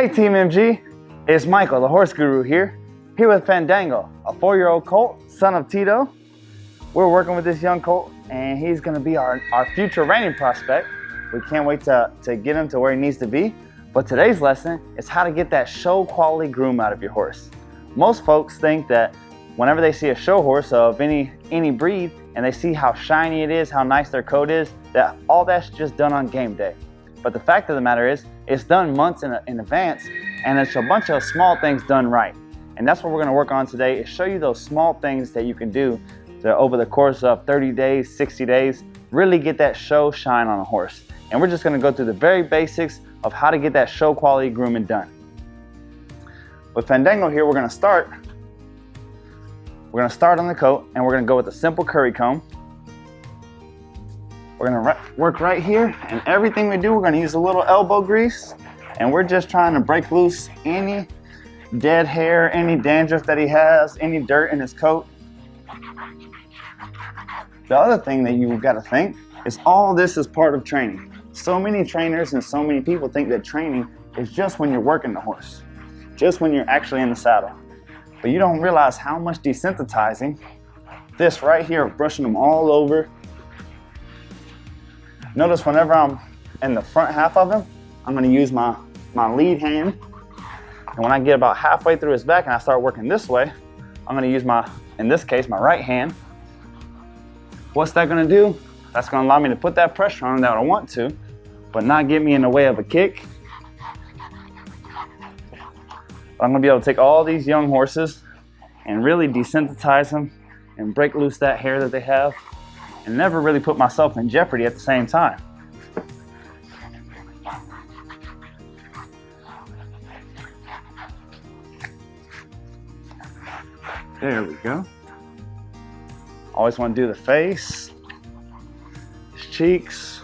Hey Team MG, it's Michael, the horse guru here with Fandango, a 4-year-old colt, son of Tito. We're working with this young colt and he's gonna be our future reining prospect. We can't wait to get him to where he needs to be. But today's lesson is how to get that show quality groom out of your horse. Most folks think that whenever they see a show horse of any breed and they see how shiny it is, how nice their coat is, that all that's just done on game day. But the fact of the matter is, it's done months in advance, and it's a bunch of small things done right. And that's what we're gonna work on today, is show you those small things that you can do to, over the course of 30 days, 60 days, really get that show shine on a horse. And we're just gonna go through the very basics of how to get that show quality grooming done. With Fandango here, we're gonna start on the coat, and we're gonna go with a simple curry comb. We're gonna work right here, and everything we do, we're gonna use a little elbow grease, and we're just trying to break loose any dead hair, any dandruff that he has, any dirt in his coat. The other thing that you gotta think is all this is part of training. So many trainers and so many people think that training is just when you're working the horse, just when you're actually in the saddle. But you don't realize how much desensitizing this right here, brushing them all over. Notice whenever I'm in the front half of him, I'm gonna use my lead hand. And when I get about halfway through his back and I start working this way, I'm gonna use in this case, my right hand. What's that gonna do? That's gonna allow me to put that pressure on him that I want to, but not get me in the way of a kick. I'm gonna be able to take all these young horses and really desensitize them and break loose that hair that they have, and never really put myself in jeopardy at the same time. There we go. Always want to do the face, his cheeks,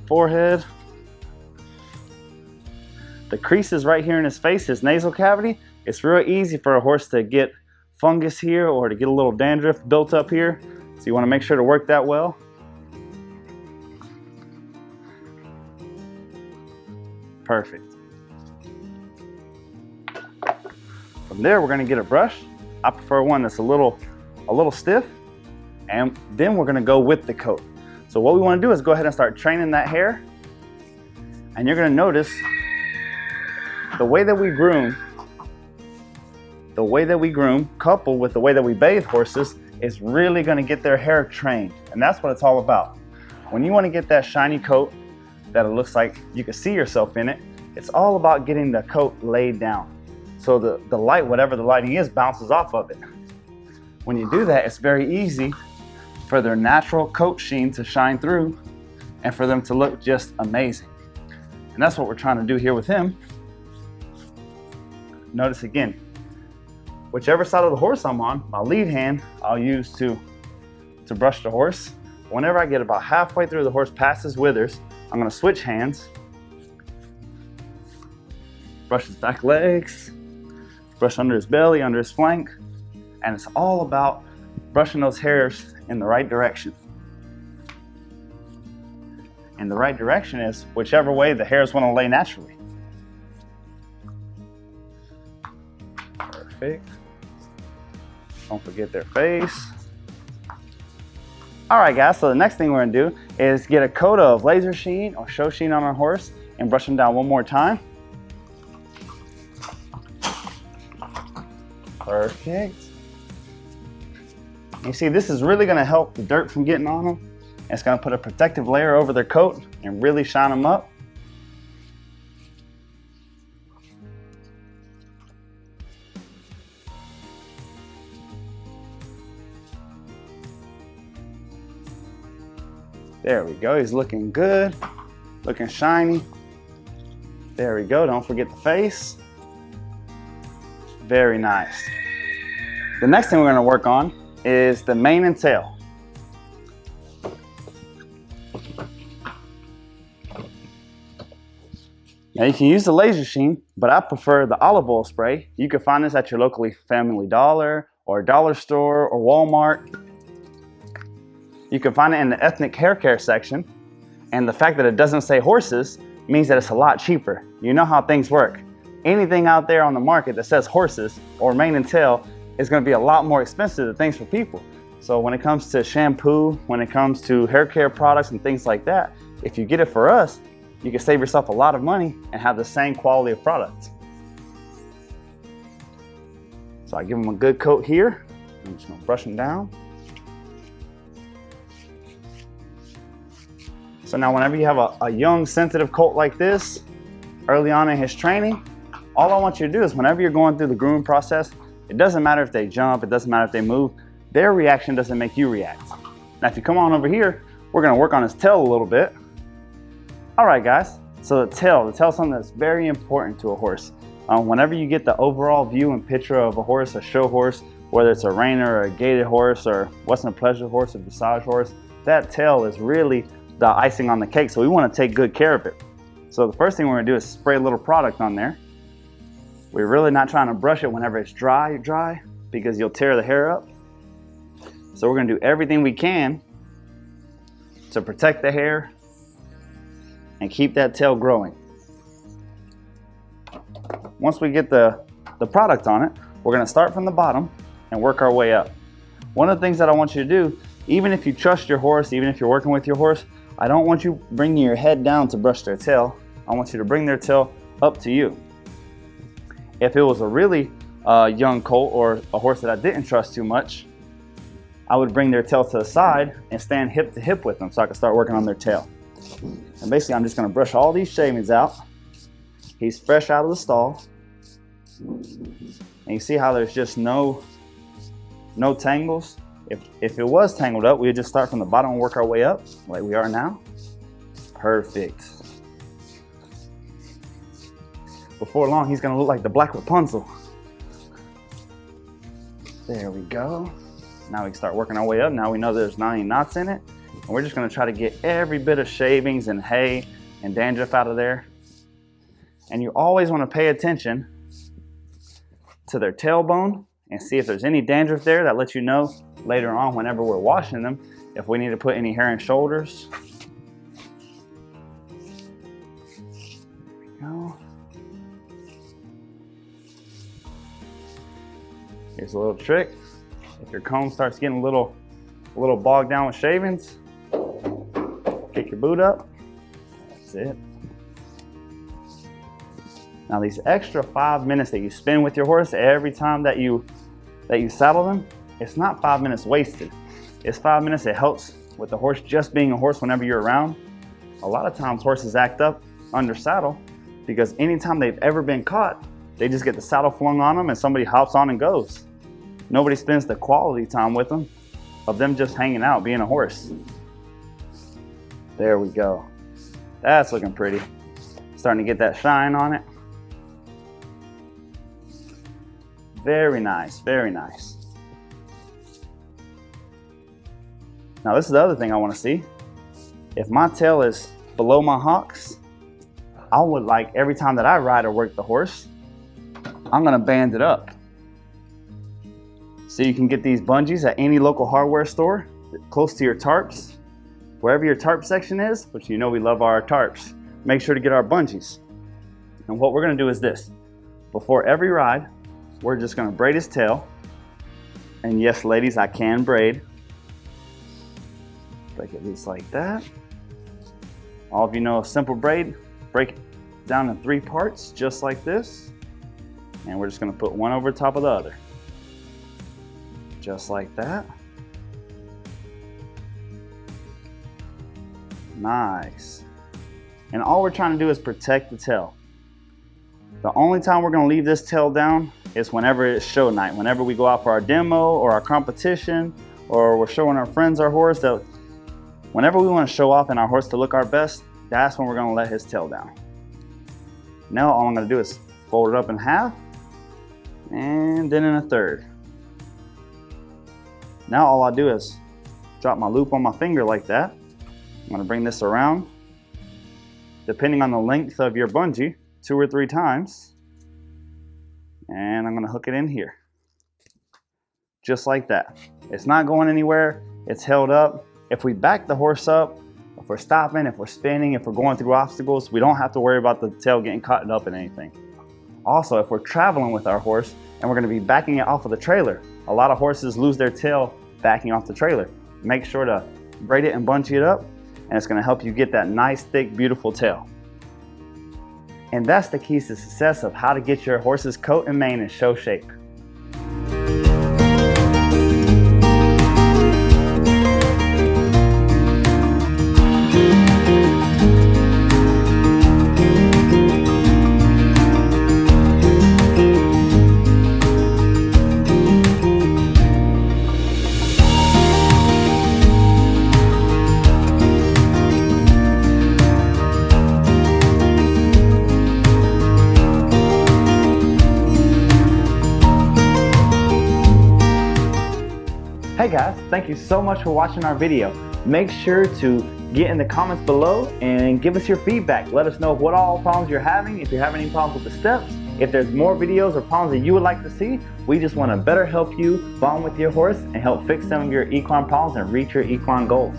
forehead. The creases right here in his face, his nasal cavity, it's real easy for a horse to get fungus here or to get a little dandruff built up here. So you want to make sure to work that well. Perfect. From there, we're going to get a brush. I prefer one that's a little stiff, and then we're going to go with the coat. So what we want to do is go ahead and start training that hair, and you're going to notice the way that we groom, coupled with the way that we bathe horses, is really going to get their hair trained. And that's what it's all about. When you want to get that shiny coat that it looks like you can see yourself in it, it's all about getting the coat laid down. So the light, whatever the lighting is, bounces off of it. When you do that, it's very easy for their natural coat sheen to shine through and for them to look just amazing. And that's what we're trying to do here with him. Notice again, whichever side of the horse I'm on, my lead hand I'll use to brush the horse. Whenever I get about halfway through the horse past his withers, I'm gonna switch hands, brush his back legs, brush under his belly, under his flank, and it's all about brushing those hairs in the right direction. And the right direction is whichever way the hairs want to lay naturally. Perfect. Don't forget their face. All right, guys, so the next thing we're gonna do is get a coat of laser sheen or show sheen on our horse and brush them down one more time. Perfect. You see, this is really gonna help the dirt from getting on them. It's gonna put a protective layer over their coat and really shine them up. There we go, he's looking good, looking shiny. There we go, don't forget the face. Very nice. The next thing we're gonna work on is the mane and tail. Now you can use the laser sheen, but I prefer the olive oil spray. You can find this at your locally Family Dollar or dollar store or Walmart. You can find it in the ethnic hair care section. And the fact that it doesn't say horses means that it's a lot cheaper. You know how things work. anything out there on the market that says horses or mane and tail is going to be a lot more expensive than things for people. So when it comes to shampoo, when it comes to hair care products and things like that, if you get it for us, you can save yourself a lot of money and have the same quality of product. So I give them a good coat here. I'm just gonna brush them down. So now whenever you have a young, sensitive colt like this, early on in his training, all I want you to do is whenever you're going through the grooming process, it doesn't matter if they jump, it doesn't matter if they move, their reaction doesn't make you react. Now if you come on over here, we're gonna work on his tail a little bit. All right guys, so the tail is something that's very important to a horse. Whenever you get the overall view and picture of a horse, a show horse, whether it's a reiner or a gaited horse or Western pleasure horse or dressage horse, that tail is really the icing on the cake, so we want to take good care of it. So the first thing we're going to do is spray a little product on there. We're really not trying to brush it whenever it's dry because you'll tear the hair up. So we're going to do everything we can to protect the hair and keep that tail growing. Once we get the product on it, we're going to start from the bottom and work our way up. One of the things that I want you to do, even if you trust your horse, even if you're working with your horse, I don't want you bringing your head down to brush their tail. I want you to bring their tail up to you. If it was a really young colt or a horse that I didn't trust too much, I would bring their tail to the side and stand hip to hip with them so I could start working on their tail. And basically I'm just going to brush all these shavings out. He's fresh out of the stall. And you see how there's just no tangles? If it was tangled up, we would just start from the bottom and work our way up like we are now. Perfect. Before long, he's gonna look like the Black Rapunzel. There we go. Now we can start working our way up. Now we know there's not any knots in it. And we're just gonna try to get every bit of shavings and hay and dandruff out of there. And you always wanna pay attention to their tailbone and see if there's any dandruff there. That lets you know later on whenever we're washing them if we need to put any hair and shoulders. There we go. Here's a little trick. If your comb starts getting a little bogged down with shavings, kick your boot up. That's it. Now these extra 5 minutes that you spend with your horse every time that you saddle them, it's not 5 minutes wasted. It's 5 minutes that helps with the horse just being a horse whenever you're around. A lot of times horses act up under saddle because anytime they've ever been caught, they just get the saddle flung on them and somebody hops on and goes. Nobody spends the quality time with them of them just hanging out, being a horse. There we go. That's looking pretty. Starting to get that shine on it. Very nice, very nice. Now this is the other thing I want to see. If my tail is below my hocks, I would like every time that I ride or work the horse, I'm gonna band it up. So you can get these bungees at any local hardware store, close to your tarps. Wherever your tarp section is, which you know we love our tarps, make sure to get our bungees. And what we're gonna do is this. Before every ride, we're just gonna braid his tail. And yes, ladies, I can braid. Break it loose like that. All of you know a simple braid, break it down in 3 parts, just like this. And we're just gonna put one over top of the other. Just like that. Nice. And all we're trying to do is protect the tail. The only time we're gonna leave this tail down is whenever it's show night. Whenever we go out for our demo or our competition, or we're showing our friends our horse, that whenever we wanna show off and our horse to look our best, that's when we're gonna let his tail down. Now all I'm gonna do is fold it up in half and then in a third. Now all I do is drop my loop on my finger like that. I'm gonna bring this around, depending on the length of your bungee, 2 or 3 times. And I'm gonna hook it in here. Just like that. It's not going anywhere, it's held up. If we back the horse up, if we're stopping, if we're spinning, if we're going through obstacles, we don't have to worry about the tail getting caught up in anything. Also, if we're traveling with our horse and we're going to be backing it off of the trailer, a lot of horses lose their tail backing off the trailer. Make sure to braid it and bunch it up, and it's going to help you get that nice, thick, beautiful tail. And that's the keys to success of how to get your horse's coat and mane in show shape. Hey guys, thank you so much for watching our video. Make sure to get in the comments below and give us your feedback. Let us know what all problems you're having, if you're having any problems with the steps, if there's more videos or problems that you would like to see. We just want to better help you bond with your horse and help fix some of your equine problems and reach your equine goals.